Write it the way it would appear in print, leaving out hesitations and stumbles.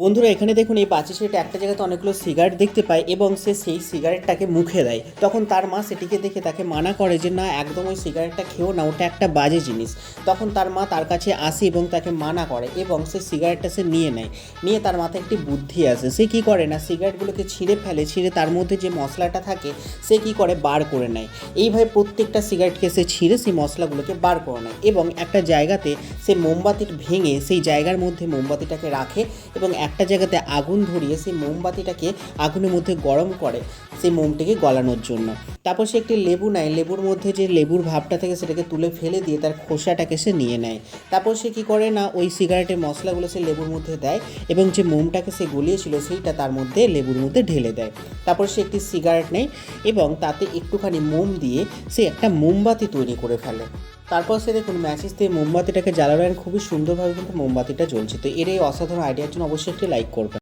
বন্ধুরা এখানে দেখুন এই বাচ্চা ছেলেটা একটা জায়গাতে অনেকগুলো সিগারেট দেখতে পায় এবং সে সেই সিগারেটটাকে মুখে দেয়। তখন তার মা সেটিকে দেখে তাকে মানা করে যে না, একদম ওই সিগারেটটা খেও না, ওটা একটা বাজে জিনিস। তখন তার মা তার কাছে আসে এবং তাকে মানা করে এবং সে সিগারেটটা সে নিয়ে নেয়। নিয়ে তার মাথায় একটি বুদ্ধি আসে। সে কী করে না, সিগারেটগুলোকে ছিঁড়ে ফেলে, ছিঁড়ে তার মধ্যে যে মশলাটা থাকে সে কী করে বার করে নেয়। এইভাবে প্রত্যেকটা সিগারেটকে সে ছিঁড়ে সেই মশলাগুলোকে বার করে নেয় এবং একটা জায়গাতে সে মোমবাতি ভেঙে সেই জায়গার মধ্যে মোমবাতিটাকে রাখে এবং একটা জায়গাতে আগুন ধরিয়ে সেই মোমবাতিটাকে আগুনের মধ্যে গরম করে সেই মোমটিকে গলানোর জন্য। তারপর সে একটি লেবু নেয়, লেবুর মধ্যে যে লেবুর ভাবটা থাকে সেটাকে তুলে ফেলে দিয়ে তার খোসাটাকে সে নিয়ে নেয়। তারপর সে কী করে না, ওই সিগারেটের মশলাগুলো সে লেবুর মধ্যে দেয় এবং যে মোমটাকে সে গলিয়েছিল সেইটা তার মধ্যে লেবুর মধ্যে ঢেলে দেয়। তারপর সে একটি সিগারেট নেয় এবং তাতে একটুখানি মোম দিয়ে সে একটা মোমবাতি তৈরি করে ফেলে। তারপর সে দেখুন ম্যাচিস দিয়ে মোমবাতিটাকে জ্বালানো, খুবই সুন্দরভাবে কিন্তু মোমবাতিটা জ্বলছে। তো এর এই অসাধারণ আইডিয়ার জন্য অবশ্যই একটি লাইক করবেন।